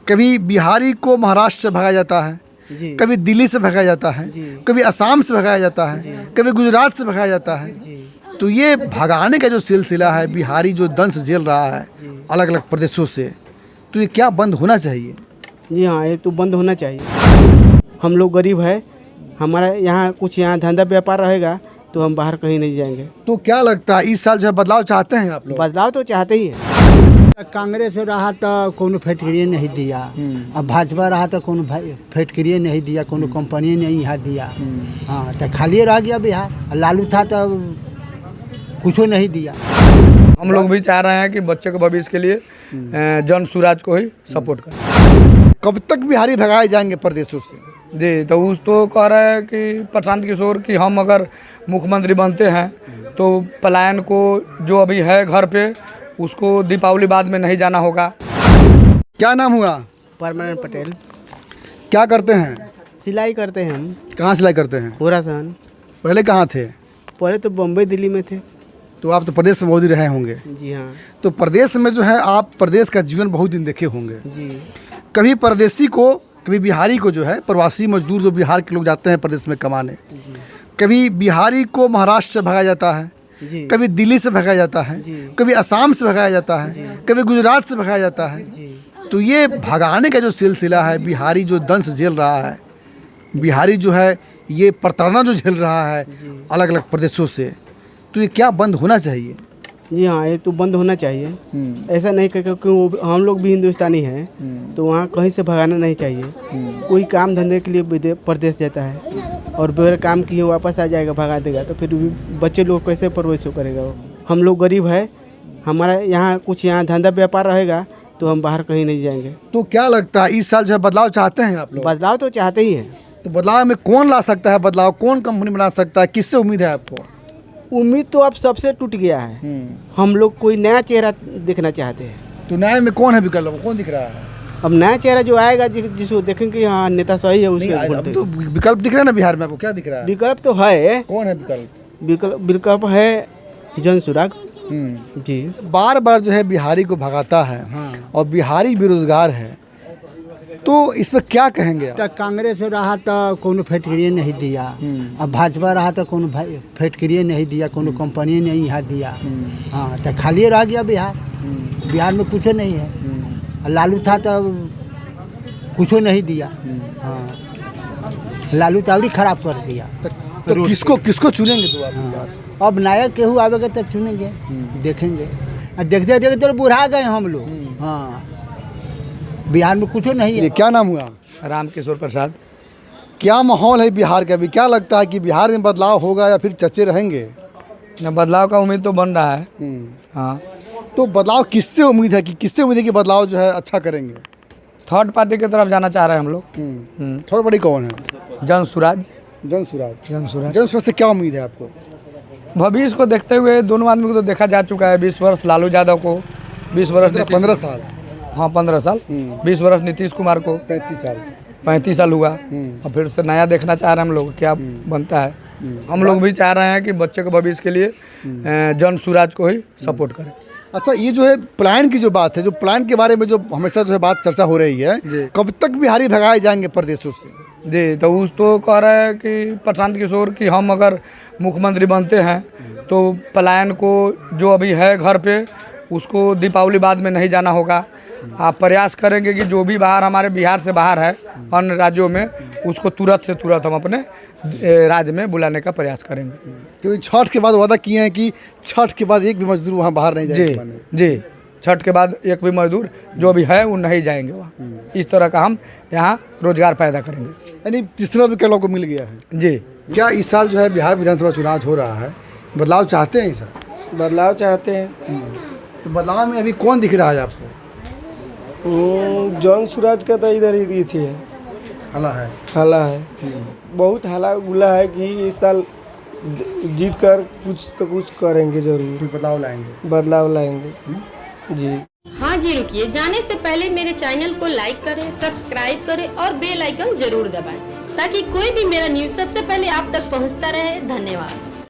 कभी बिहारी को महाराष्ट्र से भगाया जाता है, कभी दिल्ली से भगाया जाता है, कभी असम से भगाया जाता है, कभी गुजरात से भगाया जाता है। तो ये भगाने का जो सिलसिला है, बिहारी जो दंश झेल रहा है अलग अलग प्रदेशों से, तो ये क्या बंद होना चाहिए? जी हाँ, ये तो बंद होना चाहिए। हम लोग गरीब है, हमारा यहाँ कुछ यहाँ धंधा व्यापार रहेगा तो हम बाहर कहीं नहीं जाएंगे। तो क्या लगता है इस साल जो है बदलाव चाहते हैं आप लोग? बदलाव तो चाहते ही हैं। कांग्रेस रहा तो कोनो फैक्ट्री नहीं दिया, अब भाजपा रहा तो कोनो फैक्ट्री नहीं दिया, कोनो कंपनी नहीं यहाँ दिया। हाँ, तो खाली रह गया बिहार। लालू था तो कुछ नहीं दिया। हम लोग भी चाह रहे हैं कि बच्चे के भविष्य के लिए जन स्वराज को ही सपोर्ट करें। कब तक बिहारी भगाए जाएंगे प्रदेशों से? जी, तो उस तो कह रहे हैं कि प्रशांत किशोर कि हम अगर मुख्यमंत्री बनते हैं तो पलायन को जो अभी है घर पे उसको दीपावली बाद में नहीं जाना होगा। क्या नाम हुआ? परमानेंट पटेल। क्या करते हैं? सिलाई करते हैं हम। कहाँ सिलाई करते हैं? खोरासान। पहले कहाँ थे? पहले तो बम्बई दिल्ली में थे। तो आप तो प्रदेश में बहुत ही रहे होंगे। जी हाँ। तो प्रदेश में जो है आप प्रदेश का जीवन बहुत दिन देखे होंगे। जी। कभी परदेशी को, कभी बिहारी को जो है प्रवासी मजदूर जो बिहार के लोग जाते हैं प्रदेश में कमाने, कभी बिहारी को महाराष्ट्र से भगाया जाता है, कभी दिल्ली से भगाया जाता है, कभी असम से भगाया जाता है, कभी गुजरात से भगाया जाता है। तो ये भगाने का जो सिलसिला है, बिहारी जो दंश झेल रहा है, बिहारी जो है ये प्रताड़ना जो झेल रहा है अलग अलग प्रदेशों से, तो ये क्या बंद होना चाहिए? जी हाँ, ये तो बंद होना चाहिए। ऐसा नहीं क्योंकि हम लोग भी हिंदुस्तानी हैं तो वहाँ कहीं से भगाना नहीं चाहिए। कोई काम धंधे के लिए प्रदेश जाता है और बगैर काम किए वापस आ जाएगा, भगा देगा, तो फिर बच्चे लोग कैसे परवरिश करेगा वो? हम लोग गरीब है, हमारा यहाँ कुछ यहाँ धंधा व्यापार रहेगा तो हम बाहर कहीं नहीं जाएंगे। तो क्या लगता है इस साल जो है बदलाव चाहते हैं आप लोग? बदलाव तो चाहते ही हैं। तो बदलाव में कौन ला सकता है बदलाव? कौन कंपनी बना सकता है? किससे उम्मीद है आपको? उम्मीद तो अब सबसे टूट गया है। हम लोग कोई नया चेहरा देखना चाहते हैं। तो नए में कौन है विकल्प? कौन दिख रहा है? अब नया चेहरा जो आएगा जिसको देखेंगे हाँ नेता सही है उसके अब तो विकल्प दिख रहा है ना बिहार में, आपको क्या दिख रहा है? विकल्प तो है। कौन है विकल्प? विकल्प है जन सुराग जी। बार बार जो है बिहारी को भगाता है और बिहारी बेरोजगार है, तो इस पर क्या कहेंगे आप? तो कांग्रेस रहा तो कोनो फैक्ट्री नहीं दिया, अब भाजपा रहा तो कोनो फैक्ट्री नहीं दिया, कोनो कंपनी नहीं यहाँ दिया। हाँ, तो खाली रह गया बिहार। बिहार में कुछ नहीं है। लालू था तो कुछ नहीं दिया। हाँ, लालू तो अभी खराब कर दिया। तो किसको चुनेंगे तो आप? अब नायक केहू आवेगा तो चुनेंगे, देखेंगे। देखते देखते तो बुढ़ा गए हम लोग। हाँ, बिहार में कुछ नहीं है। ये क्या नाम हुआ? राम किशोर प्रसाद। क्या माहौल है बिहार का? अभी क्या लगता है कि बिहार में बदलाव होगा या फिर चर्चे रहेंगे? न बदलाव का उम्मीद तो बन रहा है। हाँ, तो बदलाव किससे उम्मीद है कि बदलाव जो है अच्छा करेंगे? थर्ड पार्टी की तरफ जाना चाह रहे हैं हम लोग। थोड़ा बड़ी कौन है? जन स्वराज। जन स्वराज से क्या उम्मीद है आपको? भविष्य को देखते हुए दोनों आदमी को तो देखा जा चुका है। 20 वर्ष लालू यादव को, 20 वर्ष 15 साल। हाँ, 15 साल। 20 वर्ष नीतीश कुमार को, 35 साल हुआ। और फिर से नया देखना चाह रहे हैं हम लोग, क्या बनता है। हम लोग भी चाह रहे हैं कि बच्चे के भविष्य के लिए जन स्वराज को ही सपोर्ट करें। अच्छा, ये जो है प्लान की जो बात है, जो प्लान के बारे में जो हमेशा जो है बात चर्चा हो रही है, कब तक बिहारी भगाए जाएंगे प्रदेशों से? जी, तो उस तो कह रहे हैं कि प्रशांत किशोर कि हम अगर मुख्यमंत्री बनते हैं तो पलायन को जो अभी है घर पे उसको दीपावली बाद में नहीं जाना होगा। आप प्रयास करेंगे कि जो भी बाहर हमारे बिहार से बाहर है अन्य राज्यों में, उसको तुरंत से तुरंत हम अपने राज्य में बुलाने का प्रयास करेंगे। क्योंकि छठ के बाद वादा किए हैं कि छठ के बाद एक भी मजदूर वहाँ बाहर नहीं जाएगा। जी, छठ के बाद एक भी मजदूर जो भी है वो नहीं जाएंगे वहाँ। इस तरह का हम यहाँ रोजगार पैदा करेंगे। यानी तीसरा विकल्प को मिल गया है। जी। क्या इस साल जो है बिहार विधानसभा चुनाव हो रहा है, बदलाव चाहते हैं? इस साल बदलाव चाहते हैं। तो बदलाव में अभी कौन दिख रहा है आपको? जन स्वराज का तो इधर ही थी हाला है। बहुत हाला गुला है कि इस साल जीत कर कुछ तो कुछ करेंगे, जरूर बदलाव लाएंगे। जी हाँ जी, रुकिए, जाने से पहले मेरे चैनल को लाइक करें, सब्सक्राइब करें और बेल आइकन जरूर दबाएं ताकि कोई भी मेरा न्यूज़ सबसे पहले आप तक पहुंचता रहे। धन्यवाद।